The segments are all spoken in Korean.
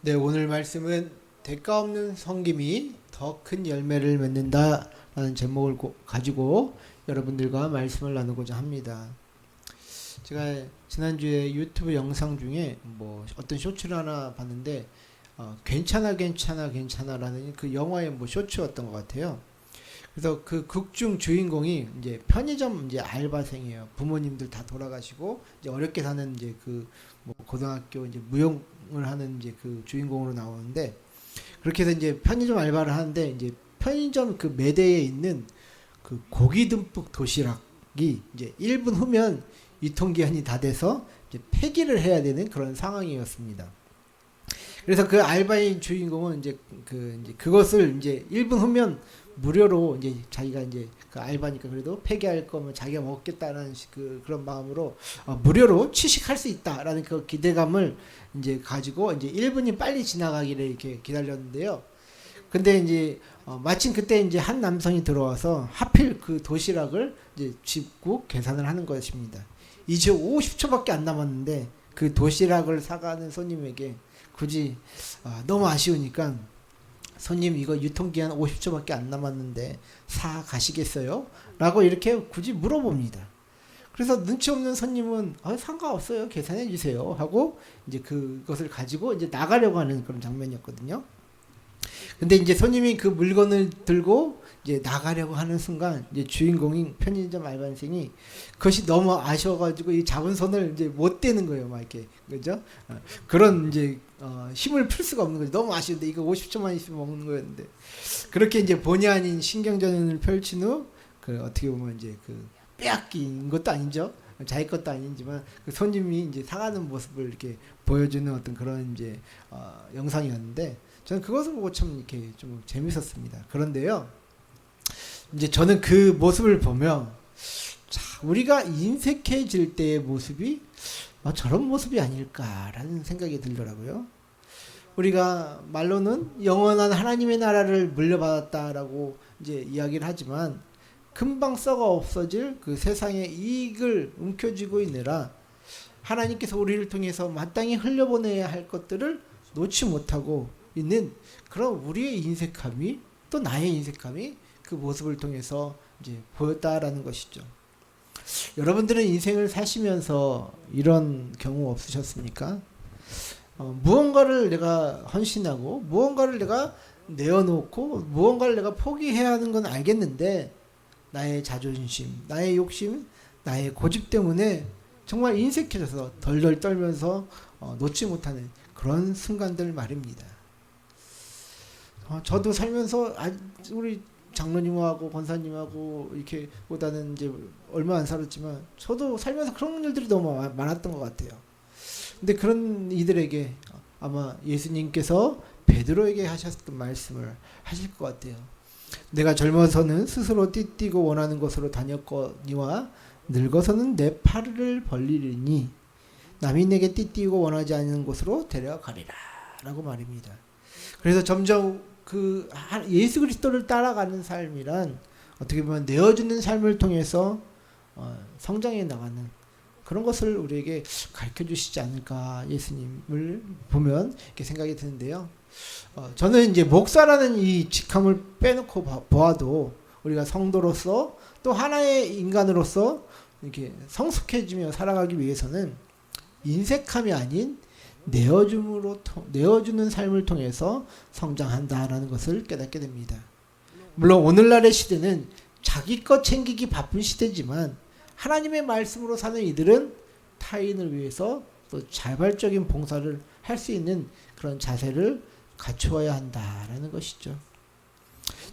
네, 오늘 말씀은 대가 없는 섬김이 더 큰 열매를 맺는다라는 제목을 가지고 여러분들과 말씀을 나누고자 합니다. 제가 지난주에 유튜브 영상 중에 어떤 쇼츠를 하나 봤는데 괜찮아 괜찮아 괜찮아라는 그 영화의 쇼츠였던 것 같아요. 그래서 그 극중 주인공이 이제 편의점 이제 알바생이에요. 부모님들 다 돌아가시고 이제 어렵게 사는 이제 그 고등학교 이제 무용을 하는 이제 그 주인공으로 나오는데, 그렇게 해서 이제 편의점 알바를 하는데 이제 편의점 그 매대에 있는 그 고기 듬뿍 도시락이 이제 1분 후면 유통기한이 다 돼서 이제 폐기를 해야 되는 그런 상황이었습니다. 그래서 그 알바인 주인공은 이제 그것을 이제 1분 후면 무료로 이제 자기가 이제 그 알바니까 그래도 폐기할 거면 자기가 먹겠다는 그런 마음으로 무료로 취식할 수 있다라는 그 기대감을 이제 가지고 이제 1분이 빨리 지나가기를 이렇게 기다렸는데요. 근데 이제 마침 그때 이제 한 남성이 들어와서 하필 그 도시락을 이제 집고 계산을 하는 것입니다. 이제 50초밖에 안 남았는데 그 도시락을 사가는 손님에게 굳이 너무 아쉬우니까, 손님 이거 유통기한 50초밖에 안 남았는데 사 가시겠어요? 라고 이렇게 굳이 물어봅니다. 그래서 눈치 없는 손님은 상관없어요, 계산해 주세요 하고 이제 그것을 가지고 이제 나가려고 하는 그런 장면이었거든요. 근데 이제 손님이 그 물건을 들고 이제 나가려고 하는 순간 이제 주인공인 편의점 알바생이 그것이 너무 아쉬워가지고 이 잡은 손을 이제 못 떼는 거예요, 막 이렇게. 그죠? 그런 이제 힘을 풀 수가 없는 거죠. 너무 아쉬운데 이거 50초만 있으면 먹는 거였는데. 그렇게 이제 본의 아닌 신경전을 펼친 후 그 어떻게 보면 이제 그 빼앗긴 것도 아니죠. 자기 것도 아니지만 그 손님이 이제 사가는 모습을 이렇게 보여주는 어떤 그런 이제 영상이었는데, 저는 그것을 보고 참 이렇게 좀 재밌었습니다. 그런데요, 이제 저는 그 모습을 보며 우리가 인색해질 때의 모습이 저런 모습이 아닐까라는 생각이 들더라고요. 우리가 말로는 영원한 하나님의 나라를 물려받았다라고 이제 이야기를 하지만, 금방 썩어 없어질 그 세상의 이익을 움켜쥐고 있느라 하나님께서 우리를 통해서 마땅히 흘려보내야 할 것들을 놓지 못하고 있는 그런 우리의 인색함이, 또 나의 인색함이 그 모습을 통해서 이제 보였다라는 것이죠. 여러분들은 인생을 사시면서 이런 경우 없으셨습니까? 무언가를 내가 헌신하고 무언가를 내가 내어놓고 무언가를 내가 포기해야 하는 건 알겠는데, 나의 자존심, 나의 욕심, 나의 고집 때문에 정말 인색해져서 덜덜 떨면서 놓지 못하는 그런 순간들 말입니다. 저도 살면서 우리 장로님하고 권사님하고 이렇게 보다는 이제 얼마 안 살았지만 저도 살면서 그런 일들이 너무 많았던 것 같아요. 근데 그런 이들에게 아마 예수님께서 베드로에게 하셨던 말씀을 하실 것 같아요. 내가 젊어서는 스스로 띠띠고 원하는 곳으로 다녔거니와 늙어서는 내 팔을 벌리리니 남이 내게 띠띠고 원하지 않는 곳으로 데려가리라 라고 말입니다. 그래서 점점 그 예수 그리스도를 따라가는 삶이란 어떻게 보면 내어주는 삶을 통해서 성장해 나가는 그런 것을 우리에게 가르쳐 주시지 않을까, 예수님을 보면 이렇게 생각이 드는데요. 저는 이제 목사라는 이 직함을 빼놓고 보아도 우리가 성도로서 또 하나의 인간으로서 이렇게 성숙해지며 살아가기 위해서는 인색함이 아닌 내어주는 삶을 통해서 성장한다라는 것을 깨닫게 됩니다. 물론 오늘날의 시대는 자기 것 챙기기 바쁜 시대지만, 하나님의 말씀으로 사는 이들은 타인을 위해서 또 자발적인 봉사를 할 수 있는 그런 자세를 갖추어야 한다라는 것이죠.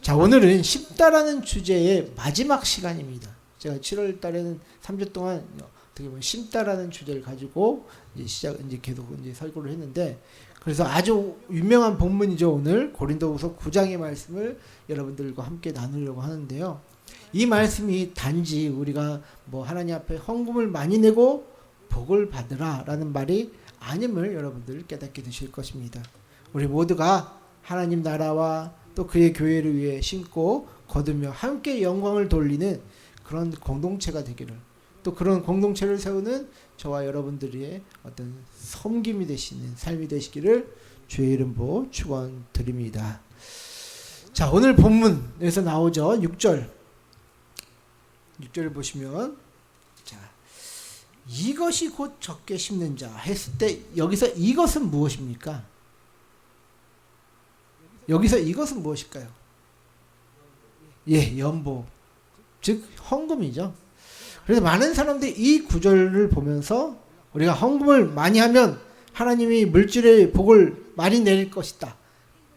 자, 오늘은 심다라는 주제의 마지막 시간입니다. 제가 7월 달에는 3주 동안 어떻게 보면 심다라는 주제를 가지고 이제 계속 이제 설교를 했는데, 그래서 아주 유명한 본문이죠. 오늘 고린도후서 9장의 말씀을 여러분들과 함께 나누려고 하는데요. 이 말씀이 단지 우리가 하나님 앞에 헌금을 많이 내고 복을 받으라라는 말이 아님을 여러분들 깨닫게 되실 것입니다. 우리 모두가 하나님 나라와 또 그의 교회를 위해 심고 거두며 함께 영광을 돌리는 그런 공동체가 되기를, 또 그런 공동체를 세우는 저와 여러분들의 어떤 섬김이 되시는 삶이 되시기를 주의 이름 보호 축원드립니다. 자, 오늘 본문에서 나오죠. 6절. 6절을 보시면, 자, 이것이 곧 적게 심는 자 했을 때 여기서 이것은 무엇입니까? 여기서 이것은 무엇일까요? 예, 연보. 즉 헌금이죠. 그래서 많은 사람들이 이 구절을 보면서 우리가 헌금을 많이 하면 하나님이 물질의 복을 많이 내릴 것이다.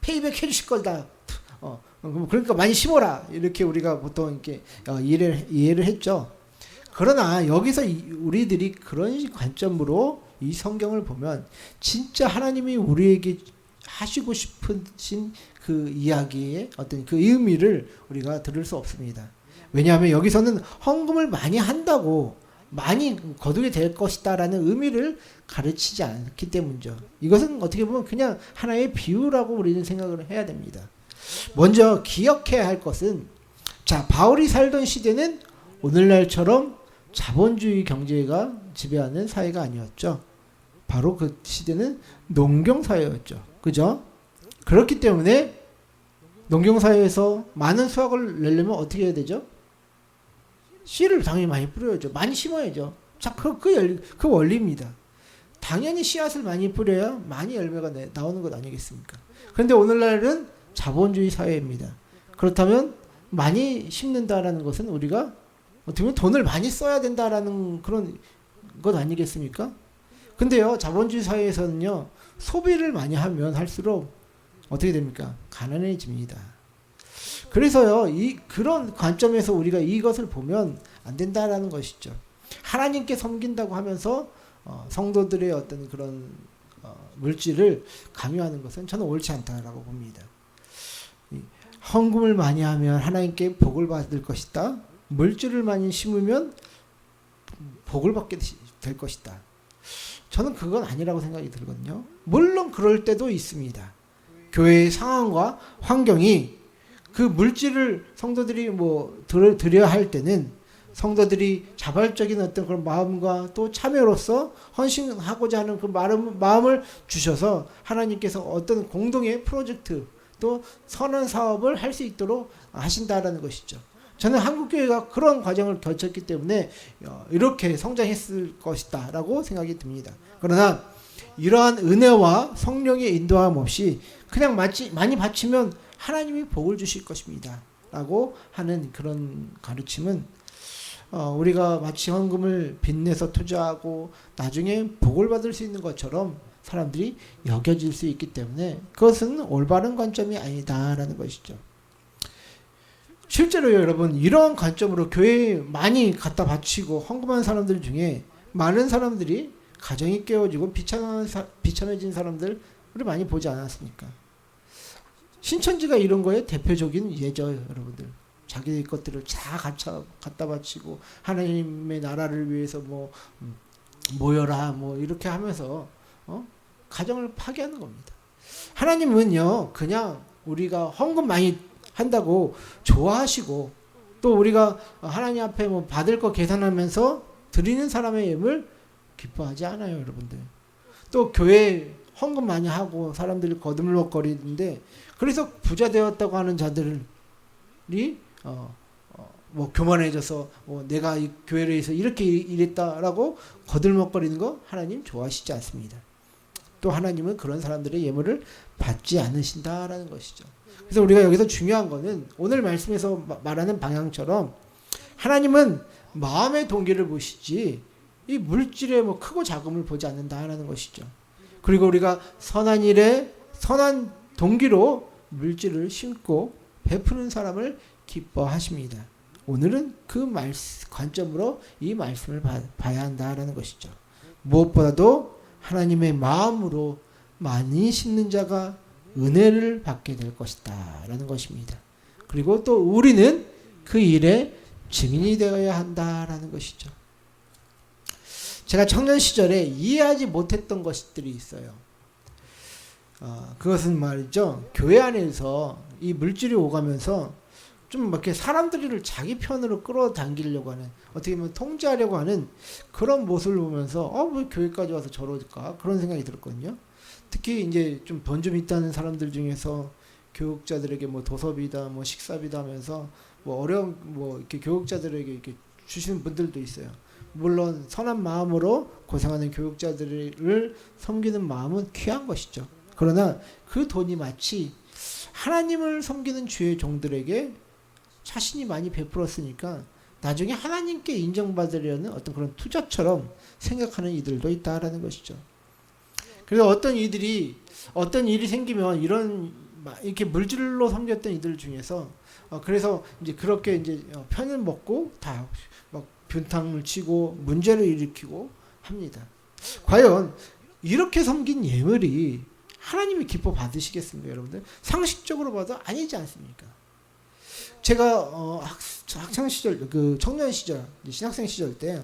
페이백 해주실 거다. 그러니까 많이 심어라. 이렇게 우리가 보통 이렇게 이해를 했죠. 그러나 여기서 우리들이 그런 관점으로 이 성경을 보면 진짜 하나님이 우리에게 하시고 싶으신 그 이야기의 어떤 그 의미를 우리가 들을 수 없습니다. 왜냐하면 여기서는 헌금을 많이 한다고 많이 거두게 될 것이다 라는 의미를 가르치지 않기 때문이죠. 이것은 어떻게 보면 그냥 하나의 비유라고 우리는 생각을 해야 됩니다. 먼저 기억해야 할 것은, 자, 바울이 살던 시대는 오늘날처럼 자본주의 경제가 지배하는 사회가 아니었죠. 바로 그 시대는 농경사회였죠. 그죠? 그렇기 때문에 농경사회에서 많은 수확을 내려면 어떻게 해야 되죠? 씨를 당연히 많이 뿌려야죠. 많이 심어야죠. 자, 그 원리입니다. 당연히 씨앗을 많이 뿌려야 많이 열매가 나오는 것 아니겠습니까? 그런데 오늘날은 자본주의 사회입니다. 그렇다면 많이 심는다라는 것은 우리가 어떻게 보면 돈을 많이 써야 된다라는 그런 것 아니겠습니까? 근데요, 자본주의 사회에서는요, 소비를 많이 하면 할수록 어떻게 됩니까? 가난해집니다. 그래서요, 그런 관점에서 우리가 이것을 보면 안 된다라는 것이죠. 하나님께 섬긴다고 하면서 성도들의 어떤 그런 물질을 강요하는 것은 저는 옳지 않다라고 봅니다. 헌금을 많이 하면 하나님께 복을 받을 것이다. 물질을 많이 심으면 복을 받게 될 것이다. 저는 그건 아니라고 생각이 들거든요. 물론 그럴 때도 있습니다. 교회의 상황과 환경이 그 물질을 성도들이 드려야 할 때는 성도들이 자발적인 어떤 그런 마음과 또 참여로서 헌신하고자 하는 그 마음을 주셔서 하나님께서 어떤 공동의 프로젝트 또 선한 사업을 할 수 있도록 하신다라는 것이죠. 저는 한국교회가 그런 과정을 거쳤기 때문에 이렇게 성장했을 것이다 라고 생각이 듭니다. 그러나 이러한 은혜와 성령의 인도함 없이 그냥 많이 바치면 하나님이 복을 주실 것입니다 라고 하는 그런 가르침은 우리가 마치 헌금을 빚내서 투자하고 나중에 복을 받을 수 있는 것처럼 사람들이 여겨질 수 있기 때문에 그것은 올바른 관점이 아니다라는 것이죠. 실제로 여러분, 이러한 관점으로 교회에 많이 갖다 바치고 헌금한 사람들 중에 많은 사람들이 가정이 깨어지고 비참해진 사람들을 많이 보지 않았습니까? 신천지가 이런 거에 대표적인 예죠, 여러분들. 자기 것들을 다 갖다 바치고 하나님의 나라를 위해서 모여라 이렇게 하면서 가정을 파괴하는 겁니다. 하나님은요, 그냥 우리가 헌금 많이 한다고 좋아하시고 또 우리가 하나님 앞에 받을 거 계산하면서 드리는 사람의 예물 기뻐하지 않아요, 여러분들. 또 교회 헌금 많이 하고 사람들이 거들먹거리는데 그래서 부자 되었다고 하는 자들이 교만해져서 내가 이 교회를 위해서 이렇게 일했다라고 거들먹거리는 거 하나님 좋아하시지 않습니다. 또 하나님은 그런 사람들의 예물을 받지 않으신다라는 것이죠. 그래서 우리가 여기서 중요한 거는 오늘 말씀에서 말하는 방향처럼 하나님은 마음의 동기를 보시지 이 물질의 크고 작음을 보지 않는다라는 것이죠. 그리고 우리가 선한 일에 선한 동기로 물질을 심고 베푸는 사람을 기뻐하십니다. 오늘은 그 관점으로 이 말씀을 봐야 한다라는 것이죠. 무엇보다도 하나님의 마음으로 많이 심는 자가 은혜를 받게 될 것이다 라는 것입니다. 그리고 또 우리는 그 일에 증인이 되어야 한다라는 것이죠. 제가 청년 시절에 이해하지 못했던 것들이 있어요. 그것은 말이죠, 교회 안에서 이 물질이 오가면서 좀 이렇게 사람들을 자기 편으로 끌어당기려고 하는, 어떻게 보면 통제하려고 하는 그런 모습을 보면서 왜 교회까지 와서 저럴까 그런 생각이 들었거든요. 특히 이제 좀 돈 좀 있다는 사람들 중에서 교육자들에게 뭐 도서비다, 뭐 식사비다 하면서 뭐 어려운 뭐 이렇게 교육자들에게 이렇게 주시는 분들도 있어요. 물론 선한 마음으로 고생하는 교육자들을 섬기는 마음은 귀한 것이죠. 그러나 그 돈이 마치 하나님을 섬기는 주의 종들에게 자신이 많이 베풀었으니까 나중에 하나님께 인정받으려는 어떤 그런 투자처럼 생각하는 이들도 있다라는 것이죠. 그래서 어떤 일이 생기면 이렇게 물질로 섬겼던 이들 중에서 그래서 이제 그렇게 이제 편을 먹고 다 막 변탕을 치고 문제를 일으키고 합니다. 과연 이렇게 섬긴 예물이 하나님이 기뻐 받으시겠습니까, 여러분들? 상식적으로 봐도 아니지 않습니까? 제가 학창 시절, 그 청년 시절, 신학생 시절 때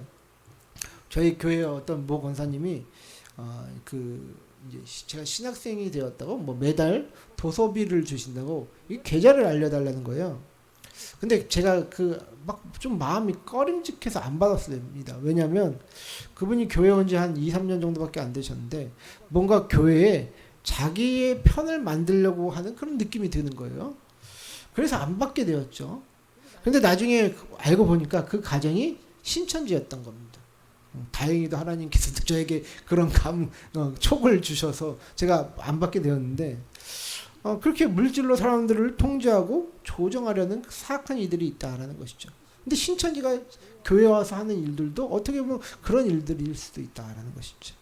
저희 교회 어떤 모 권사님이 이제 제가 신학생이 되었다고 뭐 매달 도서비를 주신다고 이 계좌를 알려달라는 거예요. 근데 제가 막 좀 마음이 꺼림직해서 안 받았습니다. 왜냐하면 그분이 교회 온 지 한 2, 3년 정도밖에 안 되셨는데 뭔가 교회에 자기의 편을 만들려고 하는 그런 느낌이 드는 거예요. 그래서 안 받게 되었죠. 근데 나중에 알고 보니까 그 가정이 신천지였던 겁니다. 다행히도 하나님께서 저에게 그런 촉을 주셔서 제가 안 받게 되었는데 그렇게 물질로 사람들을 통제하고 조정하려는 사악한 이들이 있다라는 것이죠. 근데 신천지가 교회 와서 하는 일들도 어떻게 보면 그런 일들일 수도 있다라는 것이죠.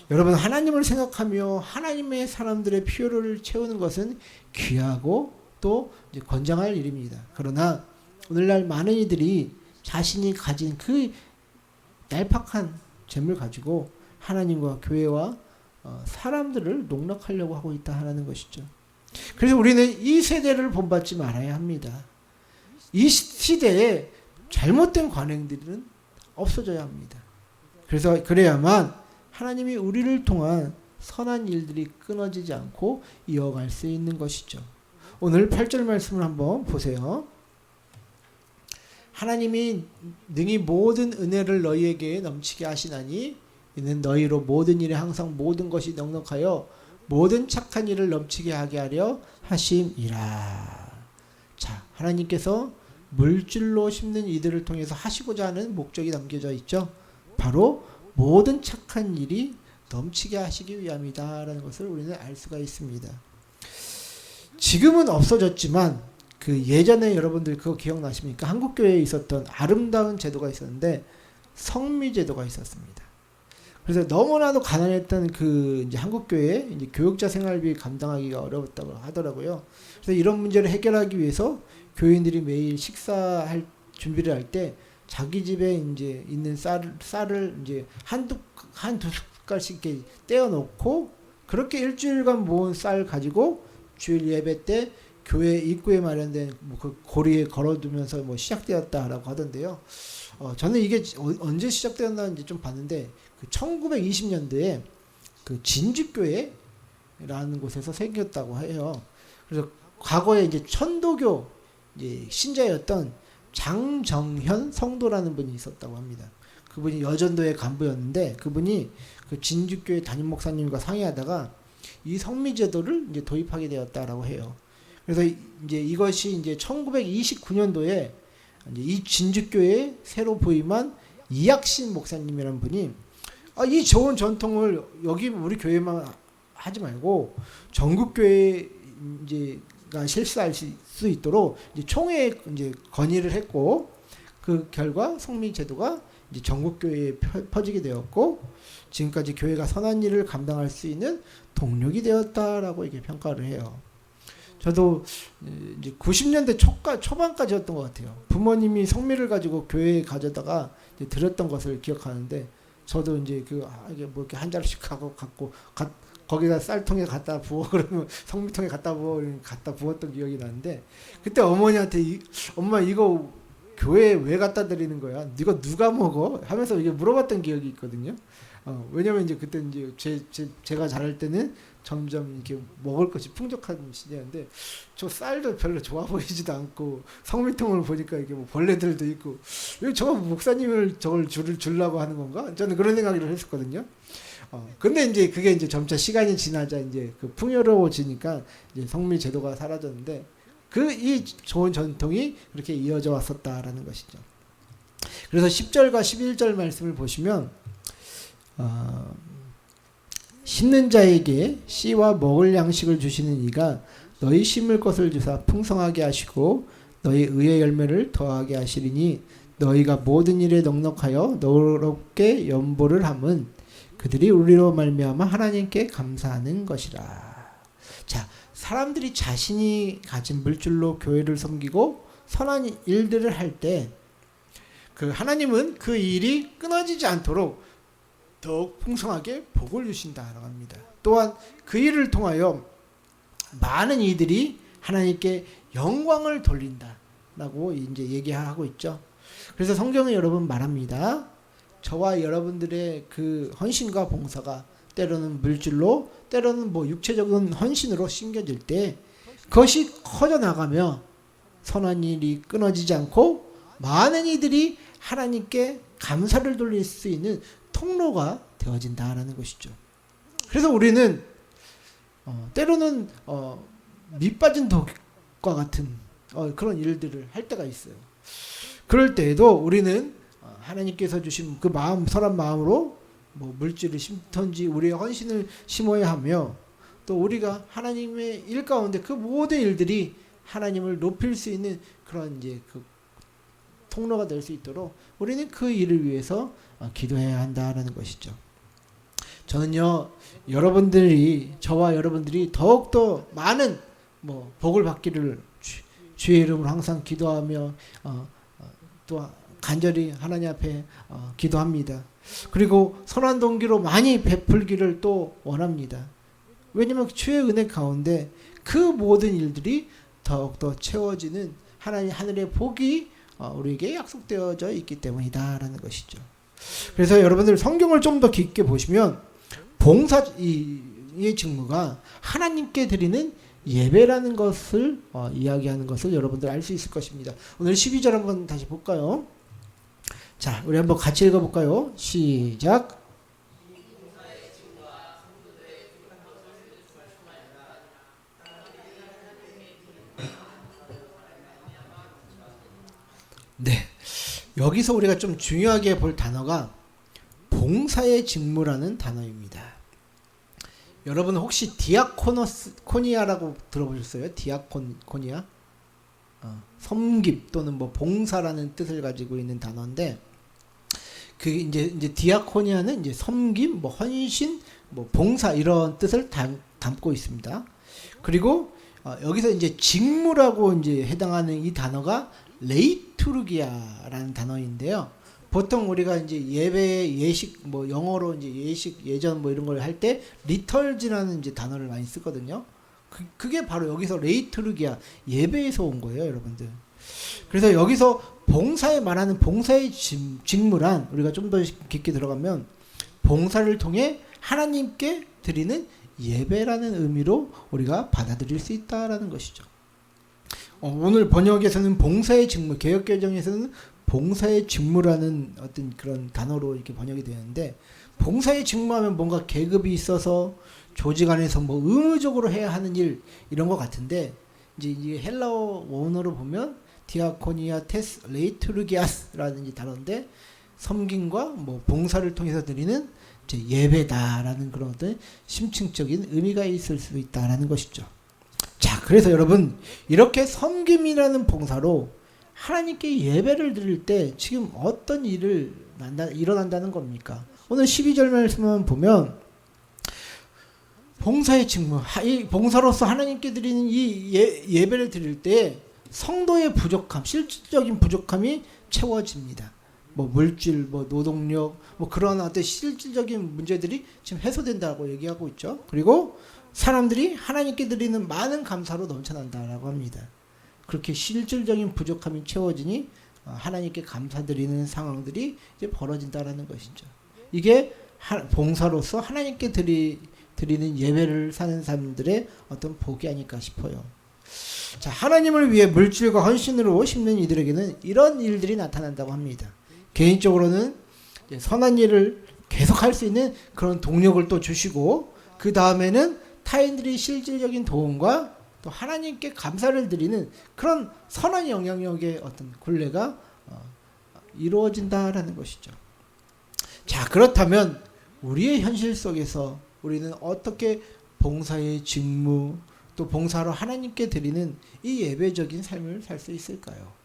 여러분, 하나님을 생각하며 하나님의 사람들의 필요를 채우는 것은 귀하고 또 이제 권장할 일입니다. 그러나 오늘날 많은 이들이 자신이 가진 그 얄팍한 재물 가지고 하나님과 교회와 사람들을 농락하려고 하고 있다 하는 것이죠. 그래서 우리는 이 세대를 본받지 말아야 합니다. 이 시대에 잘못된 관행들은 없어져야 합니다. 그래야만 하나님이 우리를 통한 선한 일들이 끊어지지 않고 이어갈 수 있는 것이죠. 오늘 8절 말씀을 한번 보세요. 하나님이 능히 모든 은혜를 너희에게 넘치게 하시나니 이는 너희로 모든 일에 항상 모든 것이 넉넉하여 모든 착한 일을 넘치게 하게 하려 하심이라. 자, 하나님께서 물질로 심는 이들을 통해서 하시고자 하는 목적이 담겨져 있죠. 바로 모든 착한 일이 넘치게 하시기 위함이다 라는 것을 우리는 알 수가 있습니다. 지금은 없어졌지만 그 예전에 여러분들 그거 기억나십니까? 한국교회에 있었던 아름다운 제도가 있었는데 성미제도가 있었습니다. 그래서 너무나도 가난했던 이제 한국교회 이제 교육자 생활비 감당하기가 어려웠다고 하더라고요. 그래서 이런 문제를 해결하기 위해서 교인들이 매일 식사할 준비를 할 때 자기 집에 이제 있는 쌀을 이제 한두 숟갈씩 이렇게 떼어 놓고 그렇게 일주일간 모은 쌀 가지고 주일 예배 때 교회 입구에 마련된 그 고리에 걸어두면서 시작되었다라고 하던데요. 저는 이게 언제 시작되었나는지 좀 봤는데 1920년대에 그 진주교회라는 곳에서 생겼다고 해요. 그래서 과거에 이제 천도교 이제 신자였던 장정현 성도라는 분이 있었다고 합니다. 그분이 여전도의 간부였는데 그분이 그 진주교회 담임 목사님과 상의하다가 이 성미제도를 이제 도입하게 되었다라고 해요. 그래서 이제 이것이 이제 1929년도에 이제 이 진주교회에 새로 부임한 이학신 목사님이라는 분이 이 좋은 전통을 여기 우리 교회만 하지 말고 전국 교회 이제가 실시할 수 있도록 이제 총회에 이제 건의를 했고 그 결과 성미 제도가 이제 전국 교회에 퍼지게 되었고 지금까지 교회가 선한 일을 감당할 수 있는 동력이 되었다라고 이렇게 평가를 해요. 저도 이제 90년대 초반까지였던 것 같아요. 부모님이 성미를 가지고 교회에 가져다가 이제 드렸던 것을 기억하는데 저도 이제 이게 뭐 이렇게 한 자루씩 갖고 거기다 쌀통에 갖다 부어 그러면 성미통에 갖다 부었던 기억이 나는데 그때 어머니한테 엄마 이거 교회에 왜 갖다 드리는 거야? 이거 누가 먹어? 하면서 이게 물어봤던 기억이 있거든요. 왜냐면 이제 그때 이제 제가 자랄 때는 점점 이렇게 먹을 것이 풍족한 시대인데 저 쌀도 별로 좋아 보이지도 않고 성미통을 보니까 이게 뭐 벌레들도 있고 왜 저 목사님을 저걸 주려고 하는 건가? 저는 그런 생각을 했었거든요. 근데 이제 그게 이제 점차 시간이 지나자 이제 그 풍요로워지니까 이제 성밀 제도가 사라졌는데 이 좋은 전통이 그렇게 이어져 왔었다라는 것이죠. 그래서 10절과 11절 말씀을 보시면 심는 자에게 씨와 먹을 양식을 주시는 이가 너희 심을 것을 주사 풍성하게 하시고 너희 의의 열매를 더하게 하시리니 너희가 모든 일에 넉넉하여 너롭게 연보를 함은 그들이 우리로 말미암아 하나님께 감사하는 것이라. 자, 사람들이 자신이 가진 물질로 교회를 섬기고 선한 일들을 할 때 그 하나님은 그 일이 끊어지지 않도록 더욱 풍성하게 복을 주신다라고 합니다. 또한 그 일을 통하여 많은 이들이 하나님께 영광을 돌린다라고 이제 얘기하고 있죠. 그래서 성경은 여러분 말합니다. 저와 여러분들의 그 헌신과 봉사가 때로는 물질로, 때로는 뭐 육체적인 헌신으로 심겨질 때 그것이 커져 나가며 선한 일이 끊어지지 않고 많은 이들이 하나님께 감사를 돌릴 수 있는 통로가 되어진다라는 것이죠. 그래서 우리는 때로는 밑 빠진 독과 같은 그런 일들을 할 때가 있어요. 그럴 때에도 우리는 하나님께서 주신 그 마음, 선한 마음으로 뭐 물질을 심든지 우리의 헌신을 심어야 하며 또 우리가 하나님의 일 가운데 그 모든 일들이 하나님을 높일 수 있는 그런 이제 그 통로가 될 수 있도록 우리는 그 일을 위해서 기도해야 한다라는 것이죠. 저는요, 저와 여러분들이 더욱더 많은 뭐 복을 받기를 주의 이름으로 항상 기도하며 또 간절히 하나님 앞에 기도합니다. 그리고 선한 동기로 많이 베풀기를 또 원합니다. 왜냐하면 주의 은혜 가운데 그 모든 일들이 더욱더 채워지는 하늘의 복이 우리에게 약속되어져 있기 때문이다라는 것이죠. 그래서 여러분들 성경을 좀 더 깊게 보시면 봉사의 직무가 하나님께 드리는 예배라는 것을 이야기하는 것을 여러분들 알 수 있을 것입니다. 오늘 12절 한번 다시 볼까요? 자, 우리 한번 같이 읽어볼까요? 시작. 네, 여기서 우리가 좀 중요하게 볼 단어가 봉사의 직무라는 단어입니다. 여러분 혹시 디아코니아라고 들어보셨어요? 디아코니아? 섬김 또는 뭐 봉사라는 뜻을 가지고 있는 단어인데, 그 이제 디아코니아는 이제 섬김, 뭐 헌신, 뭐 봉사 이런 뜻을 담고 있습니다. 그리고 여기서 이제 직무라고 이제 해당하는 이 단어가 레이투르기아라는 단어인데요. 보통 우리가 이제 예식, 뭐 영어로 이제 예전 뭐 이런 걸 할 때 리털지라는 이제 단어를 많이 쓰거든요. 그게 바로 여기서 레이투르기아, 예배에서 온 거예요, 여러분들. 그래서 여기서 봉사에 말하는 봉사의 직무란, 우리가 좀 더 깊게 들어가면 봉사를 통해 하나님께 드리는 예배라는 의미로 우리가 받아들일 수 있다라는 것이죠. 오늘 번역에서는 봉사의 직무, 개역개정에서는 봉사의 직무라는 어떤 그런 단어로 이렇게 번역이 되는데, 봉사의 직무하면 뭔가 계급이 있어서 조직 안에서 뭐 의무적으로 해야 하는 일 이런 것 같은데, 이제 헬라어 원어로 보면 디아코니아 테스 레이투르기아스라는 단어인데, 섬김과 뭐 봉사를 통해서 드리는 이제 예배다라는 그런 어떤 심층적인 의미가 있을 수 있다라는 것이죠. 자, 그래서 여러분, 이렇게 섬김이라는 봉사로 하나님께 예배를 드릴 때 지금 어떤 일을 일어난다는 겁니까? 오늘 12절 말씀을 보면 봉사의 직무, 이 봉사로서 하나님께 드리는 이 예배를 드릴 때 성도의 부족함, 실질적인 부족함이 채워집니다. 뭐 물질, 뭐 노동력, 뭐 그런 어떤 실질적인 문제들이 지금 해소된다고 얘기하고 있죠. 그리고 사람들이 하나님께 드리는 많은 감사로 넘쳐난다라고 합니다. 그렇게 실질적인 부족함이 채워지니 하나님께 감사드리는 상황들이 이제 벌어진다라는 것이죠. 이게 봉사로서 하나님께 드리는 예배를 사는 사람들의 어떤 복이 아닐까 싶어요. 자, 하나님을 위해 물질과 헌신으로 심는 이들에게는 이런 일들이 나타난다고 합니다. 개인적으로는 선한 일을 계속 할 수 있는 그런 동력을 또 주시고, 그 다음에는 타인들이 실질적인 도움과 또 하나님께 감사를 드리는 그런 선한 영향력의 어떤 굴레가 이루어진다라는 것이죠. 자, 그렇다면 우리의 현실 속에서 우리는 어떻게 봉사의 직무, 또 봉사로 하나님께 드리는 이 예배적인 삶을 살 수 있을까요?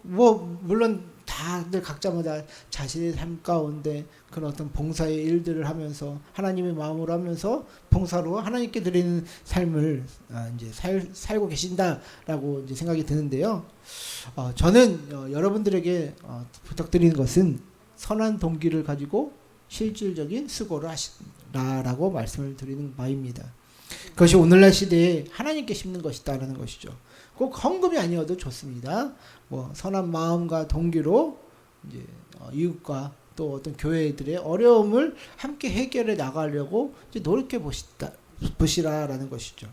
뭐 물론 다들 각자마다 자신의 삶 가운데 그런 어떤 봉사의 일들을 하면서 하나님의 마음으로 하면서 봉사로 하나님께 드리는 삶을 이제 살고 계신다라고 이제 생각이 드는데요. 저는 여러분들에게 부탁드리는 것은 선한 동기를 가지고 실질적인 수고를 하시라라고 말씀을 드리는 바입니다. 그것이 오늘날 시대에 하나님께 심는 것이다라는 것이죠. 꼭 헌금이 아니어도 좋습니다. 뭐 선한 마음과 동기로 이제 이웃과 또 어떤 교회들의 어려움을 함께 해결해 나가려고 이제 노력해 보시라라는 것이죠.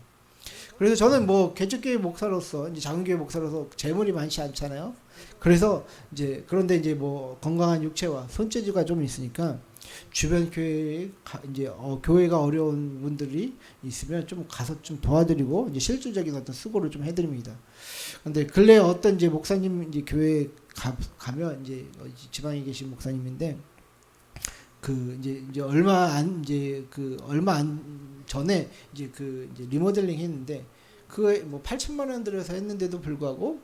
그래서 저는 뭐 개척교회 목사로서 이제 작은 교회 목사로서 재물이 많지 않잖아요. 그래서 이제 그런데 이제 뭐 건강한 육체와 손재주가 좀 있으니까 주변 교회에 이제 교회가 어려운 분들이 있으면 좀 가서 좀 도와드리고 이제 실질적인 어떤 수고를 좀 해드립니다. 근데 근래 어떤 이제 목사님 이제 교회에 가면 이제 지방에 계신 목사님인데 그 이제 얼마 안 전에 이제 이제 리모델링 했는데 그거에 뭐 8천만 원 들여서 했는데도 불구하고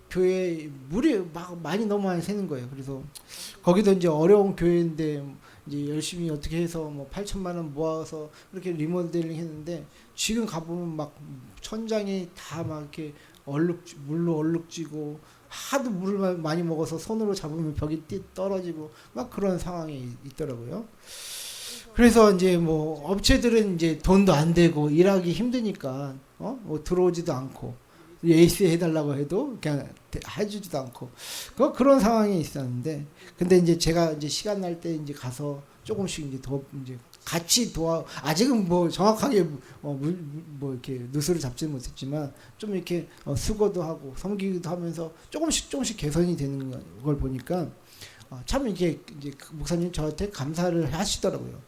교회 물이 막 너무 많이 새는 거예요. 그래서 거기도 이제 어려운 교회인데 이제 열심히 어떻게 해서 뭐 8천만 원 모아서 이렇게 리모델링 했는데 지금 가보면 막 천장이 다 막 이렇게 물로 얼룩지고 하도 물을 많이 먹어서 손으로 잡으면 벽이 떨어지고 막 그런 상황이 있더라고요. 그래서 이제 뭐 업체들은 이제 돈도 안 되고 일하기 힘드니까 뭐 들어오지도 않고 AC 해달라고 해도 그냥 해주지도 않고 그런 상황이 있었는데, 근데 이제 제가 이제 시간 날 때 이제 가서 조금씩 이제 이제 같이 아직은 뭐 정확하게 뭐 이렇게 누수를 잡지는 못했지만 좀 이렇게 수고도 하고 섬기기도 하면서 조금씩 개선이 되는 걸 보니까 참 이제 목사님 저한테 감사를 하시더라고요.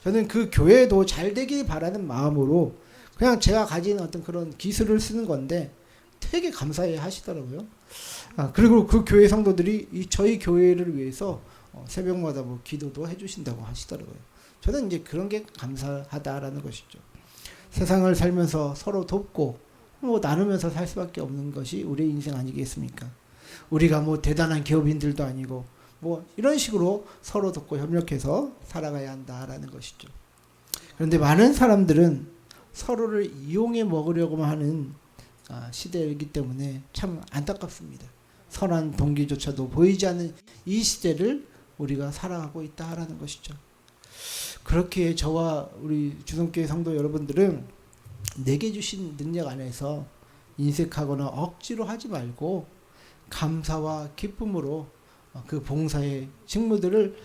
저는 그 교회도 잘 되길 바라는 마음으로 그냥 제가 가진 어떤 그런 기술을 쓰는 건데 되게 감사해 하시더라고요. 그리고 그 교회 성도들이 저희 교회를 위해서 새벽마다 뭐 기도도 해주신다고 하시더라고요. 저는 이제 그런 게 감사하다라는 것이죠. 세상을 살면서 서로 돕고 뭐 나누면서 살 수밖에 없는 것이 우리의 인생 아니겠습니까? 우리가 뭐 대단한 기업인들도 아니고 뭐 이런 식으로 서로 돕고 협력해서 살아가야 한다라는 것이죠. 그런데 많은 사람들은 서로를 이용해 먹으려고만 하는 시대이기 때문에 참 안타깝습니다. 선한 동기조차도 보이지 않는 이 시대를 우리가 살아가고 있다라는 것이죠. 그렇게 저와 우리 주성교회 성도 여러분들은 내게 주신 능력 안에서 인색하거나 억지로 하지 말고 감사와 기쁨으로 그 봉사의 직무들을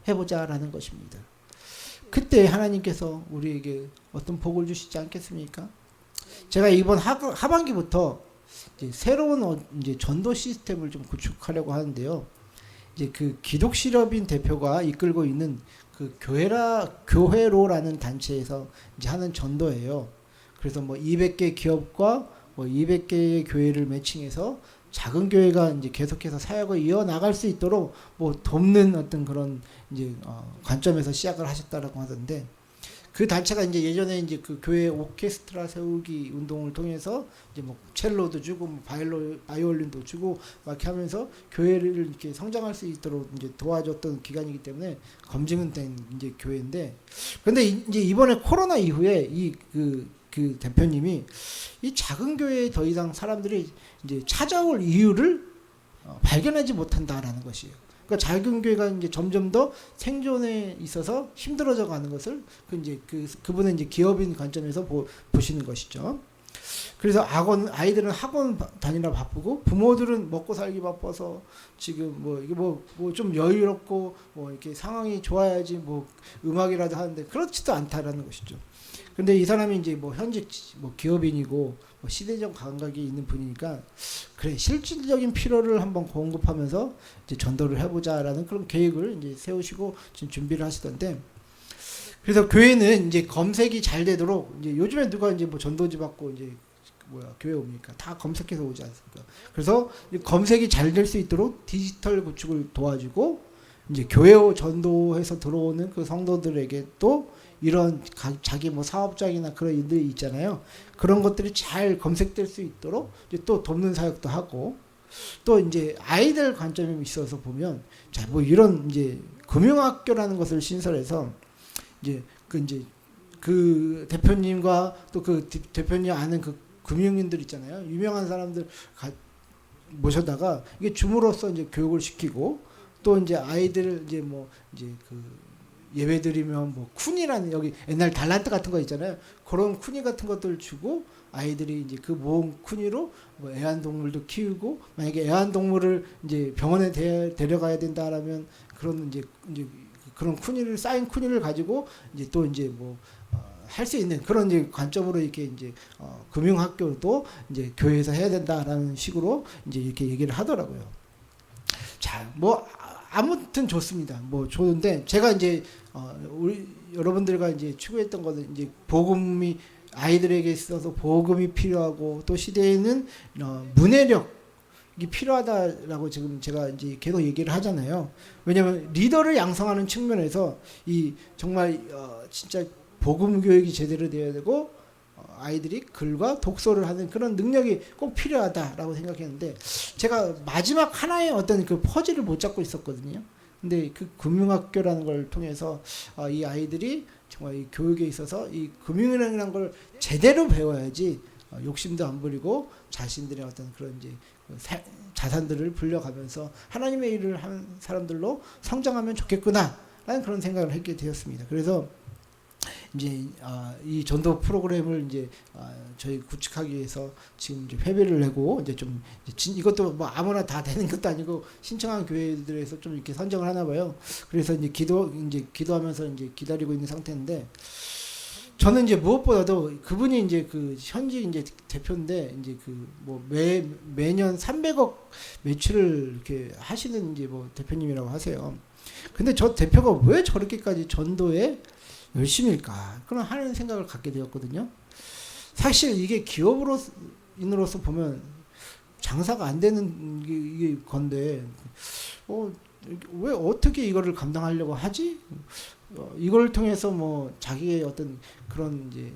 해보자라는 것입니다. 그때 하나님께서 우리에게 어떤 복을 주시지 않겠습니까? 제가 이번 하반기부터 이제 새로운 이제 전도 시스템을 좀 구축하려고 하는데요. 이제 그 기독실업인 대표가 이끌고 있는 그 교회로라는 단체에서 이제 하는 전도예요. 그래서 뭐 200개 기업과 뭐 200개의 교회를 매칭해서 작은 교회가 이제 계속해서 사역을 이어나갈 수 있도록 뭐 돕는 어떤 그런 이제 관점에서 시작을 하셨다라고 하던데, 그 단체가 이제 예전에 이제 그 교회 오케스트라 세우기 운동을 통해서 이제 뭐 첼로도 주고 뭐 바이올린도 주고 막 이렇게 하면서 교회를 이렇게 성장할 수 있도록 이제 도와줬던 기관이기 때문에 검증은 된 이제 교회인데, 근데 이제 이번에 코로나 이후에 그 대표님이 이 작은 교회에 더 이상 사람들이 이제 찾아올 이유를 발견하지 못한다라는 것이에요. 그러니까 작은 교회가 이제 점점 더 생존에 있어서 힘들어져 가는 것을 그분은 이제 기업인 관점에서 보시는 것이죠. 그래서 아이들은 학원 다니라 바쁘고 부모들은 먹고 살기 바빠서 지금 뭐 이게 뭐 좀 여유롭고 뭐 이렇게 상황이 좋아야지 뭐 음악이라도 하는데 그렇지도 않다라는 것이죠. 근데 이 사람이 이제 뭐 현직 뭐 기업인이고 뭐 시대적 감각이 있는 분이니까 그래 실질적인 필요를 한번 공급하면서 이제 전도를 해보자라는 그런 계획을 이제 세우시고 지금 준비를 하시던데, 그래서 교회는 이제 검색이 잘 되도록 이제 요즘에 누가 이제 뭐 전도지 받고 이제 교회 옵니까? 다 검색해서 오지 않습니까? 그래서 검색이 잘 될 수 있도록 디지털 구축을 도와주고 이제 교회 전도해서 들어오는 그 성도들에게 또 이런 자기 뭐 사업장이나 그런 일들이 있잖아요. 그런 것들이 잘 검색될 수 있도록 이제 또 돕는 사역도 하고, 또 이제 아이들 관점이 있어서 보면 자 뭐 이런 이제 금융학교라는 것을 신설해서 이제 그 대표님과 또 그 대표님 아는 그 금융인들 있잖아요. 유명한 사람들 모셔다가 이게 줌으로써 이제 교육을 시키고, 또 이제 아이들 이제 뭐 이제 그 예배 드리면 뭐 쿤이라는 여기 옛날 달란트 같은 거 있잖아요. 그런 쿤이 같은 것들 주고 아이들이 이제 그 모은 쿤이로 뭐 애완동물도 키우고, 만약에 애완동물을 이제 병원에 데려가야 된다라면 그런 이제 그런 쿤이를 쌓인 쿤이를 가지고 이제 또 이제 뭐 할 수 있는 그런 이제 관점으로 이렇게 이제 금융학교도 이제 교회에서 해야 된다라는 식으로 이제 이렇게 얘기를 하더라고요. 자, 뭐 아무튼 좋습니다. 뭐 좋은데 제가 이제 우리 여러분들과 이제 추구했던 것은 이제 복음이 아이들에게 있어서 복음이 필요하고 또 시대에는 문해력이 필요하다라고 지금 제가 이제 계속 얘기를 하잖아요. 왜냐하면 리더를 양성하는 측면에서 이 정말 진짜 복음 교육이 제대로 되어야 되고 아이들이 글과 독서를 하는 그런 능력이 꼭 필요하다라고 생각했는데, 제가 마지막 하나의 어떤 그 퍼즐을 못 잡고 있었거든요. 근데 그 금융학교라는 걸 통해서 이 아이들이 정말 이 교육에 있어서 이 금융이라는 걸 제대로 배워야지 욕심도 안 부리고 자신들의 어떤 그런 이제 자산들을 불려가면서 하나님의 일을 하는 사람들로 성장하면 좋겠구나라는 그런 생각을 하게 되었습니다. 그래서 이제 이 전도 프로그램을 이제 저희 구축하기 위해서 지금 이제 회비를 내고 이제 좀 이것도 뭐 아무나 다 되는 것도 아니고 신청한 교회들에서 좀 이렇게 선정을 하나 봐요. 그래서 이제 기도하면서 이제 기다리고 있는 상태인데, 저는 이제 무엇보다도 그분이 이제 그 현지 이제 대표인데 이제 그 뭐 매년 300억 매출을 이렇게 하시는 이제 뭐 대표님이라고 하세요. 근데 저 대표가 왜 저렇게까지 전도에 열심일까? 그런 하는 생각을 갖게 되었거든요. 사실 이게 기업인으로서 보면 장사가 안 되는 이게 건데, 왜 어떻게 이거를 감당하려고 하지? 이걸 통해서 뭐 자기의 어떤 그런 이제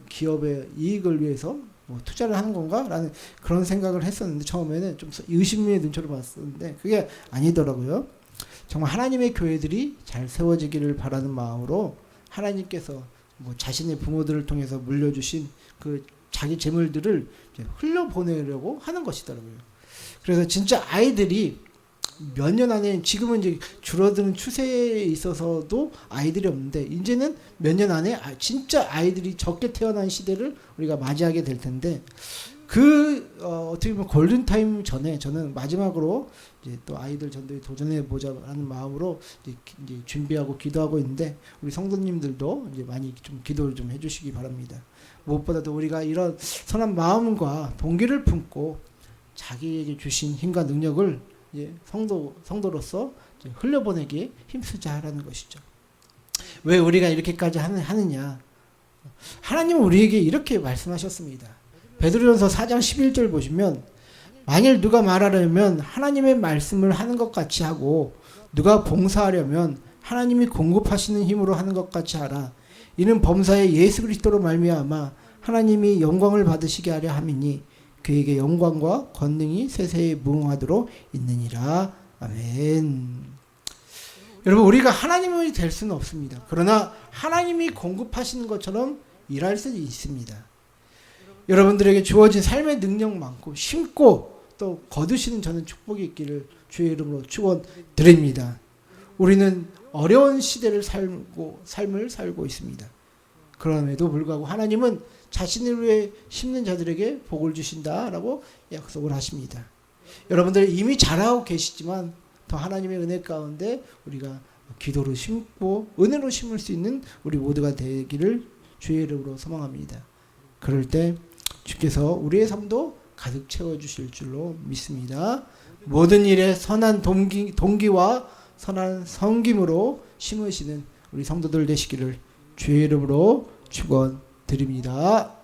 기업의 이익을 위해서 뭐 투자를 하는 건가라는 그런 생각을 했었는데, 처음에는 좀 의심의 눈초로 봤었는데 그게 아니더라고요. 정말 하나님의 교회들이 잘 세워지기를 바라는 마음으로 하나님께서 뭐 자신의 부모들을 통해서 물려주신 그 자기 재물들을 이제 흘려보내려고 하는 것이더라고요. 그래서 진짜 아이들이 몇 년 안에, 지금은 이제 줄어드는 추세에 있어서도 아이들이 없는데 이제는 몇 년 안에 진짜 아이들이 적게 태어난 시대를 우리가 맞이하게 될 텐데, 어떻게 보면 골든타임 전에 저는 마지막으로 이제 또 아이들 전도에 도전해보자는 마음으로 이제 준비하고 기도하고 있는데, 우리 성도님들도 이제 많이 좀 기도를 좀 해주시기 바랍니다. 무엇보다도 우리가 이런 선한 마음과 동기를 품고 자기에게 주신 힘과 능력을 이제 성도로서 이제 흘려보내기에 힘쓰자라는 것이죠. 왜 우리가 이렇게까지 하느냐? 하나님은 우리에게 이렇게 말씀하셨습니다. 베드로전서 4장 11절 보시면, 만일 누가 말하려면 하나님의 말씀을 하는 것 같이 하고 누가 봉사하려면 하나님이 공급하시는 힘으로 하는 것 같이 하라. 이는 범사에 예수 그리스도로 말미암아 하나님이 영광을 받으시게 하려 함이니 그에게 영광과 권능이 세세에 무궁하도록 있느니라. 아멘. 여러분, 우리가 하나님이 될 수는 없습니다. 그러나 하나님이 공급하시는 것처럼 일할 수 있습니다. 여러분들에게 주어진 삶의 능력 많고 심고 또 거두시는 저는 축복이 있기를 주의 이름으로 축원드립니다. 우리는 어려운 시대를 삶을 살고 있습니다. 그럼에도 불구하고 하나님은 자신을 위해 심는 자들에게 복을 주신다라고 약속을 하십니다. 여러분들 이미 잘하고 계시지만 더 하나님의 은혜 가운데 우리가 기도로 심고 은혜로 심을 수 있는 우리 모두가 되기를 주의 이름으로 소망합니다. 그럴 때 주께서 우리의 삶도 가득 채워주실 줄로 믿습니다. 모든 일에 선한 동기와 선한 섬김으로 심으시는 우리 성도들 되시기를 주의 이름으로 축원드립니다.